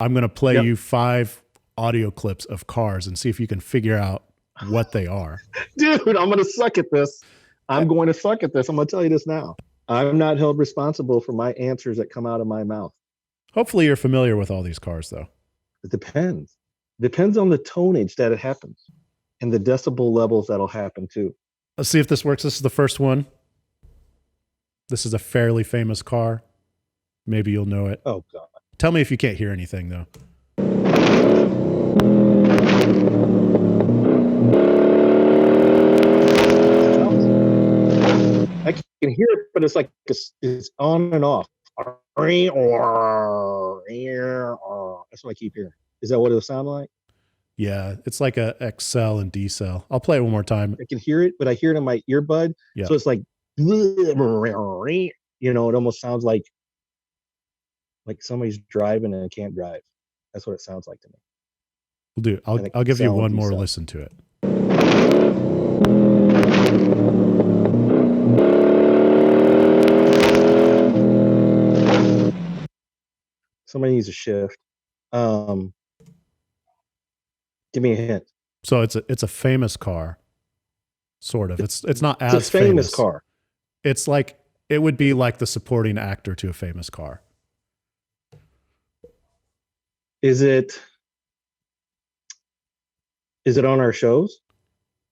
I'm going to play you 5 audio clips of cars and see if you can figure out what they are. Dude, I'm going to suck at this. I'm going to suck at this. I'm going to tell you this now. I'm not held responsible for my answers that come out of my mouth. Hopefully you're familiar with all these cars, though. It depends. Depends on the tonnage that it happens and the decibel levels that'll happen too. Let's see if this works. This is the first one. This is a fairly famous car. Maybe you'll know it. Oh, God. Tell me if you can't hear anything, though. I can hear it, but it's like it's on and off. That's what I keep hearing. Is that what it'll sound like? Yeah, it's like a XL and D cell. I'll play it one more time. I can hear it, but I hear it in my earbud. Yeah. So it's like, it almost sounds like somebody's driving and can't drive. That's what it sounds like to me. We'll do. I'll give you one more listen to it. Somebody needs a shift. Give me a hint. So it's a famous car, sort of. It's not as it's a famous car. It's like it would be like the supporting actor to a famous car. Is it on our shows?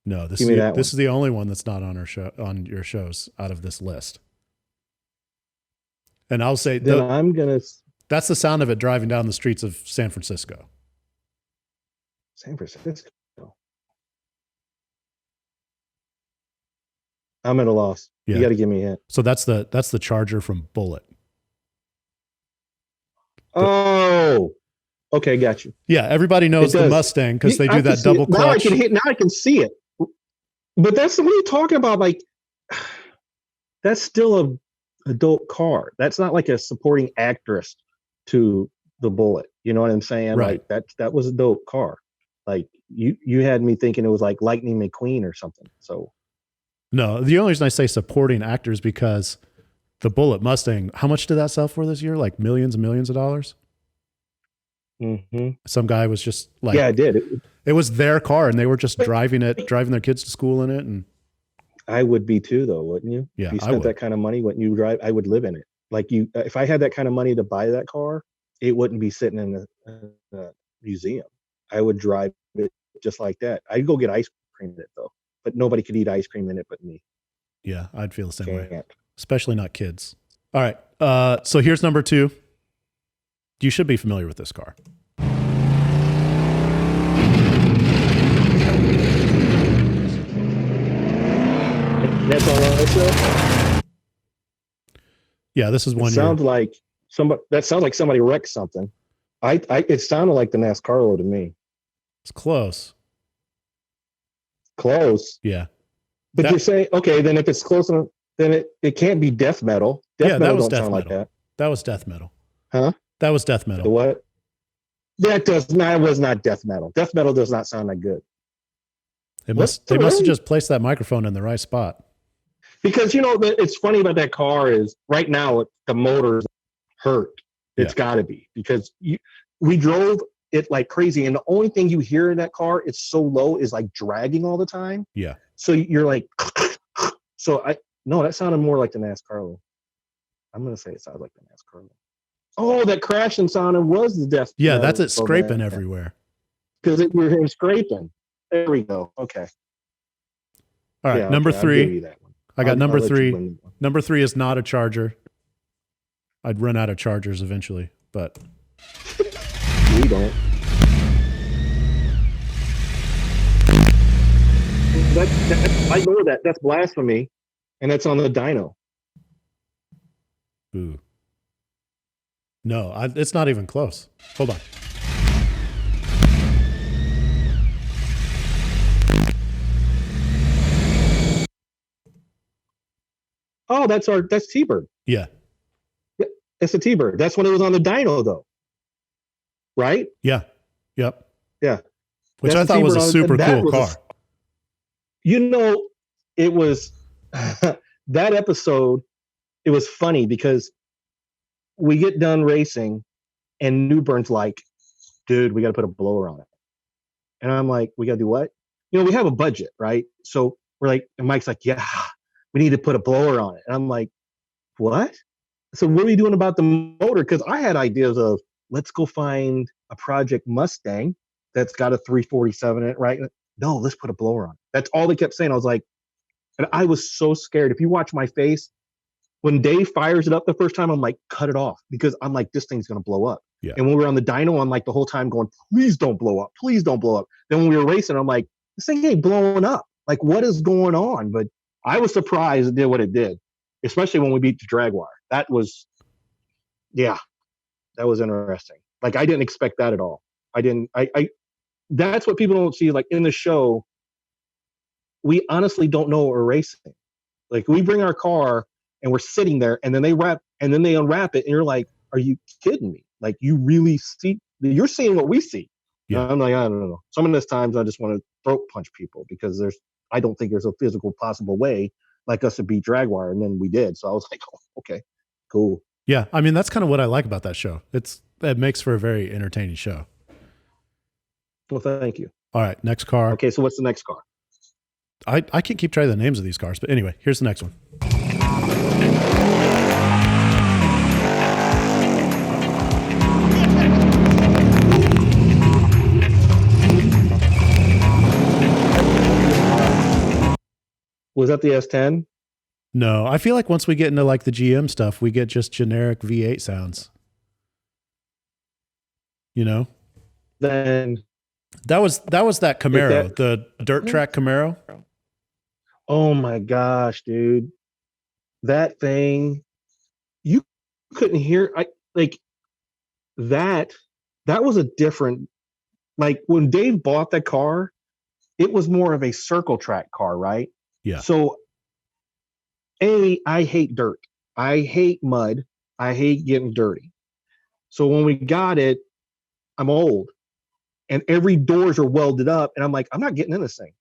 No, this is the only one that's not on our show, on your shows out of this list. And I'll say that's the sound of it driving down the streets of San Francisco. San Francisco. I'm at a loss. Yeah. You got to give me a hint. So that's the Charger from Bullitt. Oh, okay, got you. Yeah, everybody knows the Mustang because they do that double clutch. Now I can see it. But that's what are you talking about? Like, that's still a adult car. That's not like a supporting actress to the Bullitt. You know what I'm saying? Right. Like that was a dope car. Like you had me thinking it was like Lightning McQueen or something. So no, the only reason I say supporting actors because the Bullitt Mustang, how much did that sell for this year? Like millions and millions of dollars. Mm-hmm. Some guy was just like, yeah, I did. It was their car, and they were just driving their kids to school in it. And I would be too, though, wouldn't you? Yeah, if you spent that kind of money, wouldn't you drive? I would live in it. Like if I had that kind of money to buy that car, it wouldn't be sitting in a museum. I would drive it just like that. I'd go get ice cream in it though, but nobody could eat ice cream in it but me. Yeah, I'd feel the same way, especially not kids. All right, so here's number 2. You should be familiar with this car. That's all I said? Yeah, this is one. Sounds like somebody wrecked something. It sounded like the NASCAR to me. It's close. Close. Yeah. But you're saying, okay, then if it's close enough, then it can't be death metal. Death metal don't sound like that. That was death metal. Huh? That was death metal. The what? That was not death metal. Death metal does not sound that good. They must have just placed that microphone in the right spot. Because it's funny about that car is right now the motor's hurt. It's got to be because we drove it like crazy, and the only thing you hear in that car, it's so low, is like dragging all the time. Yeah. So you're like, that sounded more like the NASCAR. I'm gonna say it sounds like the NASCAR. Oh, that crashing sound was the death. Yeah, that's it scraping everywhere. Because we're hearing scraping. There we go. Okay. All right, number 3. I got number 3. Number 3 is not a Charger. I'd run out of Chargers eventually, but we don't. I know that. That's blasphemy, and that's on the dyno. Ooh. No, it's not even close. Hold on. Oh, that's T-Bird. Yeah. It's a T-Bird. That's when it was on the dyno, though. Right? Yeah. Yep. Yeah. Which I thought was a super cool car. It was that episode. It was funny because we get done racing and Newburn's like, dude, we got to put a blower on it. And I'm like, we got to do what? We have a budget, right? So we're like, and Mike's like, yeah, we need to put a blower on it. And I'm like, what? So what are we doing about the motor? Because I had ideas of, let's go find a Project Mustang that's got a 347 in it, right? No, let's put a blower on it. That's all they kept saying. I was like, and I was so scared. If you watch my face, when Dave fires it up the first time, I'm like, cut it off, because I'm like, this thing's going to blow up. Yeah. And when we were on the dyno, I'm like the whole time going, please don't blow up. Please don't blow up. Then when we were racing, I'm like, this thing ain't blowing up. Like, what is going on? But I was surprised it did what it did, especially when we beat the Jaguar. That was interesting. Like, I didn't expect that at all. That's what people don't see. Like, in the show, we honestly don't know what we're racing. Like, we bring our car and we're sitting there, and then they unwrap it, and you're like, are you kidding me? Like, you're seeing what we see. Yeah. I'm like, I don't know. Some of those times I just want to throat punch people, because I don't think there's a physical possible way like us to beat Jaguar, and then we did. So I was like, oh, okay, cool. Yeah, I mean, that's kind of what I like about that show. It makes for a very entertaining show. Well, thank you. All right, next car. Okay, so what's the next car? I can't keep track of the names of these cars, but anyway, here's the next one. Was that the S10? No, I feel like once we get into like the GM stuff, we get just generic V8 sounds. Then that was that Camaro, the dirt track Camaro. Oh my gosh, dude. That thing, you couldn't hear. That was a different, like, when Dave bought that car, it was more of a circle track car, right? Yeah. So I hate dirt. I hate mud. I hate getting dirty. So when we got it, I'm old, and every doors are welded up, and I'm like, I'm not getting in this thing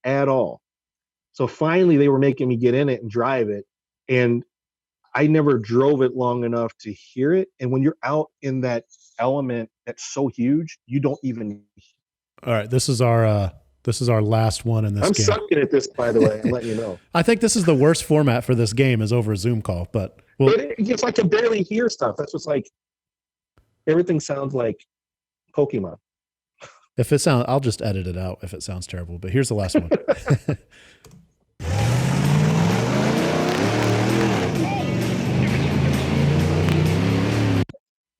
at all. So finally they were making me get in it and drive it, and I never drove it long enough to hear it. And when you're out in that element that's so huge, you don't even. All right, this is our last one in this game. I'm sucking at this, by the way. I'm letting you know. I think this is the worst format for this game, is over a Zoom call, but it's like I barely hear stuff. That's what's like. Everything sounds like Pokemon. I'll just edit it out if it sounds terrible. But here's the last one.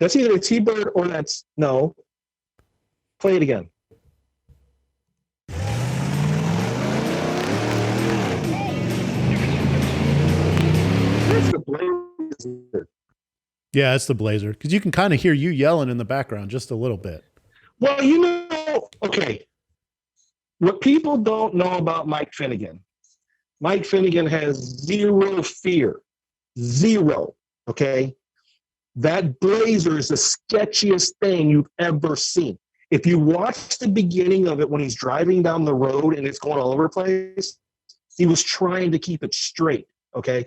That's either a T-Bird or no. Play it again. That's the Blazer. Yeah, it's the Blazer, because you can kind of hear you yelling in the background just a little bit. Well, okay. What people don't know about Mike Finnegan has zero fear. Zero. Okay. That Blazer is the sketchiest thing you've ever seen. If you watch the beginning of it when he's driving down the road and it's going all over the place, he was trying to keep it straight. Okay.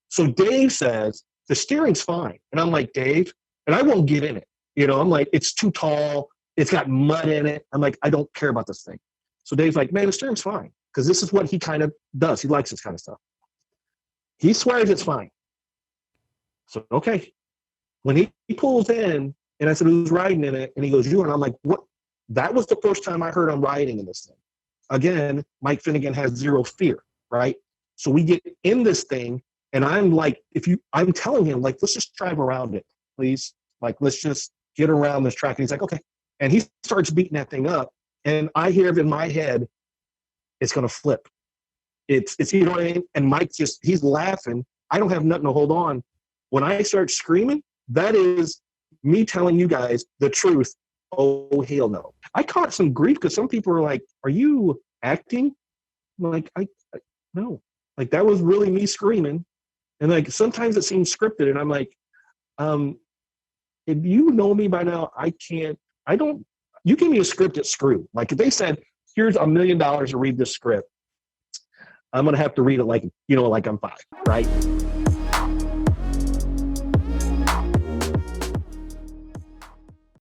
So Dave says, the steering's fine. And I'm like, Dave, and I won't get in it. I'm like, it's too tall. It's got mud in it. I'm like, I don't care about this thing. So Dave's like, man, the steering's fine. Because this is what he kind of does. He likes this kind of stuff. He swears it's fine. So, okay. When he pulls in, and I said, who's riding in it? And he goes, you. And I'm like, what? That was the first time I heard him riding in this thing. Again, Mike Finnegan has zero fear, right? So we get in this thing, and I'm like, I'm telling him, like, let's just drive around it, please. Like, let's just get around this track. And he's like, okay. And he starts beating that thing up. And I hear it in my head, it's going to flip. It's, you know what I mean? And Mike he's laughing. I don't have nothing to hold on. When I start screaming, that is me telling you guys the truth. Oh, hell no. I caught some grief because some people were like, are you acting? I'm like, I no. Like, that was really me screaming. And like, sometimes it seems scripted. And I'm like, if you know me by now, you give me a script, it's screwed. Like, if they said, here's $1 million to read this script, I'm going to have to read it like I'm 5, right?